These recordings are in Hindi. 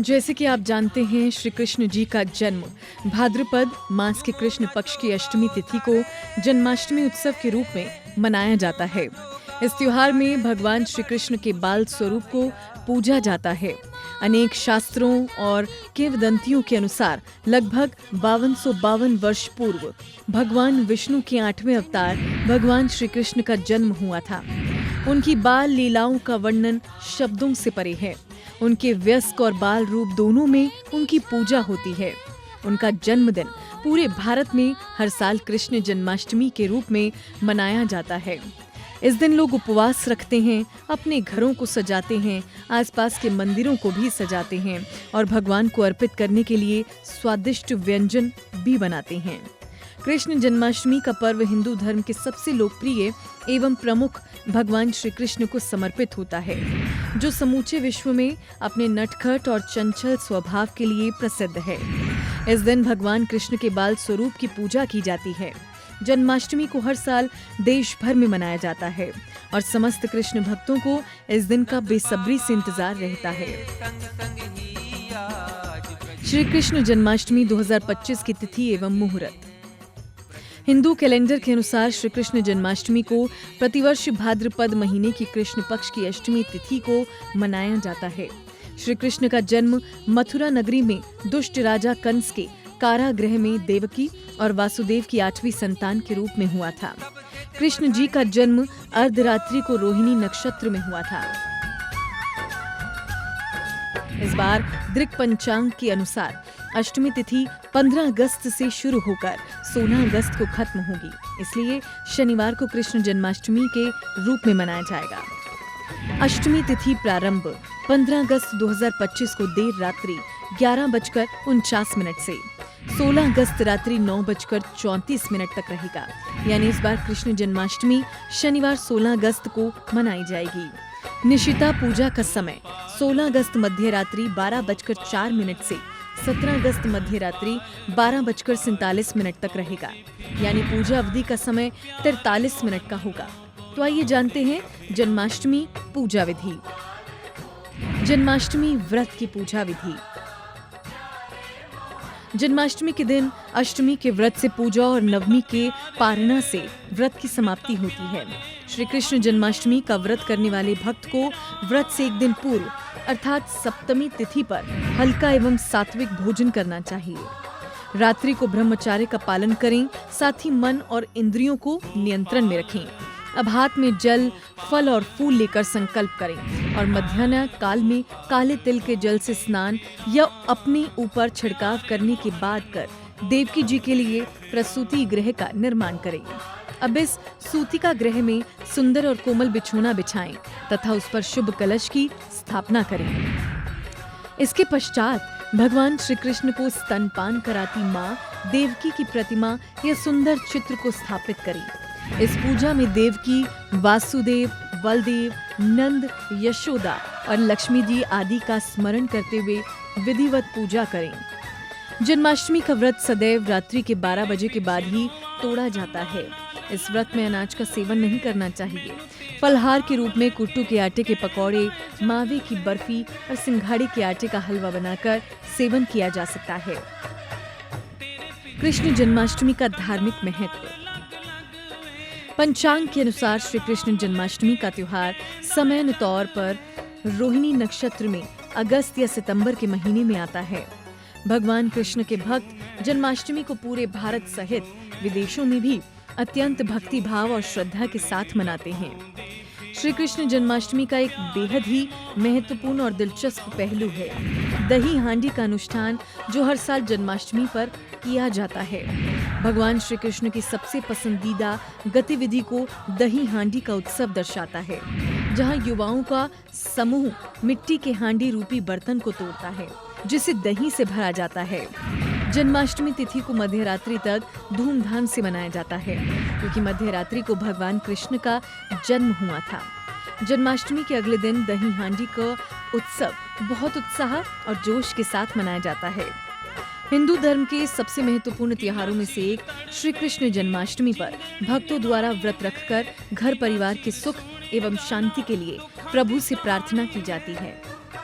जैसे कि आप जानते हैं, श्री कृष्ण जी का जन्म भाद्रपद मास के कृष्ण पक्ष की अष्टमी तिथि को जन्माष्टमी उत्सव के रूप में मनाया जाता है। इस त्योहार में भगवान श्री कृष्ण के बाल स्वरूप को पूजा जाता है। अनेक शास्त्रों और किंवदंतियों के अनुसार लगभग 5252 वर्ष पूर्व भगवान विष्णु के 8वें अवतार भगवान श्री कृष्ण का जन्म हुआ था। उनकी बाल लीलाओं का वर्णन शब्दों से परे है। उनके वयस्क और बाल रूप दोनों में उनकी पूजा होती है। उनका जन्मदिन पूरे भारत में हर साल कृष्ण जन्माष्टमी के रूप में मनाया जाता है। इस दिन लोग उपवास रखते हैं, अपने घरों को सजाते हैं, आसपास के मंदिरों को भी सजाते हैं और भगवान को अर्पित करने के लिए स्वादिष्ट व्यंजन भी बनाते हैं। कृष्ण जन्माष्टमी का पर्व हिंदू धर्म के सबसे लोकप्रिय एवं प्रमुख भगवान श्री कृष्ण को समर्पित होता है, जो समूचे विश्व में अपने नटखट और चंचल स्वभाव के लिए प्रसिद्ध है। इस दिन भगवान कृष्ण के बाल स्वरूप की पूजा की जाती है। जन्माष्टमी को हर साल देश भर में मनाया जाता है और समस्त कृष्ण भक्तों को इस दिन का बेसब्री से इंतजार रहता है। श्री कृष्ण जन्माष्टमी 2025 की तिथि एवं मुहूर्त। हिंदू कैलेंडर के अनुसार श्री कृष्ण जन्माष्टमी को प्रतिवर्ष भाद्रपद महीने की कृष्ण पक्ष की अष्टमी तिथि को मनाया जाता है। श्री कृष्ण का जन्म मथुरा नगरी में दुष्ट राजा कंस के कारागृह में देवकी और वासुदेव की 8वीं संतान के रूप में हुआ था। कृष्ण जी का जन्म अर्धरात्रि को रोहिणी नक्षत्र में हुआ था। इस बार दृक पंचांग के अनुसार अष्टमी तिथि 15 अगस्त से शुरू होकर 16 अगस्त को खत्म होगी, इसलिए शनिवार को कृष्ण जन्माष्टमी के रूप में मनाया जाएगा। अष्टमी तिथि प्रारंभ 15 अगस्त 2025 को देर रात्रि 11:49 से 16 अगस्त रात्रि 9:34 तक रहेगा। यानी इस बार कृष्ण जन्माष्टमी शनिवार 16 अगस्त को मनाई जाएगी। निशिता पूजा का समय 16 अगस्त मध्य रात्रि 12:04 से 17 अगस्त मध्य रात्रि 12:47 तक रहेगा। यानी पूजा अवधि का समय 43 मिनट का होगा। तो आइए जानते हैं जन्माष्टमी पूजा विधि। जन्माष्टमी व्रत की पूजा विधि। जन्माष्टमी के दिन अष्टमी के व्रत से पूजा और नवमी के पारणा से व्रत की समाप्ति होती है। श्री कृष्ण जन्माष्टमी का व्रत करने वाले भक्त को व्रत से एक दिन पूर्व अर्थात सप्तमी तिथि पर हल्का एवं सात्विक भोजन करना चाहिए। रात्रि को ब्रह्मचर्य का पालन करें, साथ ही मन और इंद्रियों को नियंत्रण में रखें। अब हाथ में जल, फल और फूल लेकर संकल्प करें और मध्याह्न काल में काले तिल के जल से स्नान या अपने ऊपर छिड़काव करने के बाद कर देवकी जी के लिए प्रसूति गृह का निर्माण करें। अब इस सूतिका गृह में सुंदर और कोमल बिछोना बिछाएं तथा उस पर शुभ कलश की स्थापना करें। इसके पश्चात भगवान श्री कृष्ण को स्तनपान कराती माँ देवकी की प्रतिमा या सुंदर चित्र को स्थापित करें। इस पूजा में देवकी, वासुदेव, बलदेव, नंद, यशोदा और लक्ष्मी जी आदि का स्मरण करते हुए विधिवत पूजा करें। जन्माष्टमी का व्रत सदैव रात्रि के 12 बजे के बाद ही तोड़ा जाता है। इस व्रत में अनाज का सेवन नहीं करना चाहिए। फलहार के रूप में कुट्टू के आटे के पकौड़े, मावे की बर्फी और सिंघाड़े के आटे का हलवा बनाकर सेवन किया जा सकता है। कृष्ण जन्माष्टमी का धार्मिक महत्व। पंचांग के अनुसार श्री कृष्ण जन्माष्टमी का त्योहार सामान्य तौर पर रोहिणी नक्षत्र में अगस्त या सितंबर के महीने में आता है। भगवान कृष्ण के भक्त जन्माष्टमी को पूरे भारत सहित विदेशों में भी अत्यंत भक्ति भाव और श्रद्धा के साथ मनाते हैं। श्री कृष्ण जन्माष्टमी का एक बेहद ही महत्वपूर्ण और दिलचस्प पहलू है दही हांडी का अनुष्ठान, जो हर साल जन्माष्टमी पर किया जाता है। भगवान श्री कृष्ण की सबसे पसंदीदा गतिविधि को दही हांडी का उत्सव दर्शाता है, जहां युवाओं का समूह मिट्टी के हांडी रूपी बर्तन को तोड़ता है, जिसे दही से भरा जाता है। जन्माष्टमी तिथि को मध्य रात्रि तक धूमधाम से मनाया जाता है, क्योंकि मध्य रात्रि को भगवान कृष्ण का जन्म हुआ था। जन्माष्टमी के अगले दिन दही हांडी का उत्सव बहुत उत्साह और जोश के साथ मनाया जाता है। हिंदू धर्म के सबसे महत्वपूर्ण त्योहारों में से एक श्री कृष्ण जन्माष्टमी पर भक्तों द्वारा व्रत रखकर घर परिवार के सुख एवं शांति के लिए प्रभु से प्रार्थना की जाती है।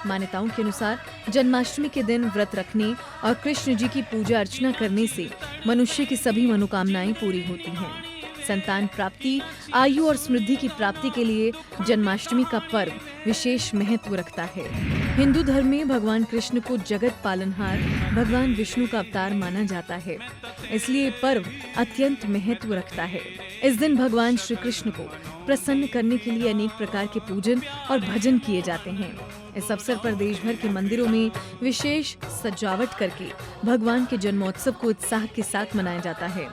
मान्यताओं के अनुसार जन्माष्टमी के दिन व्रत रखने और कृष्ण जी की पूजा अर्चना करने से मनुष्य की सभी मनोकामनाएं पूरी होती हैं। संतान प्राप्ति, आयु और समृद्धि की प्राप्ति के लिए जन्माष्टमी का पर्व विशेष महत्व रखता है। हिंदू धर्म में भगवान कृष्ण को जगत पालनहार भगवान विष्णु का अवतार माना जाता है, इसलिए ये पर्व अत्यंत महत्व रखता है। इस दिन भगवान श्री कृष्ण को प्रसन्न करने के लिए अनेक प्रकार के पूजन और भजन किए जाते हैं। इस अवसर पर देश भर के मंदिरों में विशेष सजावट करके भगवान के जन्मोत्सव को उत्साह के साथ मनाया जाता है।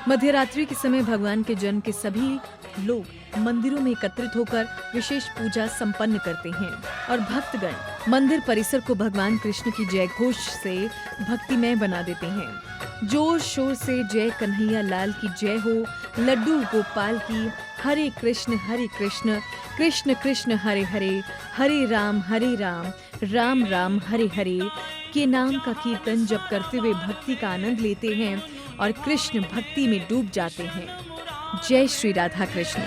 मध्य रात्रि के समय भगवान के जन्म के सभी लोग मंदिरों में एकत्रित होकर विशेष पूजा संपन्न करते हैं और भक्तगण मंदिर परिसर को भगवान कृष्ण की जय घोष से भक्तिमय बना देते हैं। जोर शोर से जय कन्हैया लाल की जय हो, लड्डू गोपाल की, हरे कृष्ण कृष्ण कृष्ण हरे हरे, हरे राम राम राम हरे हरे के नाम का कीर्तन जप करते हुए भक्ति का आनंद लेते हैं और कृष्ण भक्ति में डूब जाते हैं। जय श्री राधा कृष्ण।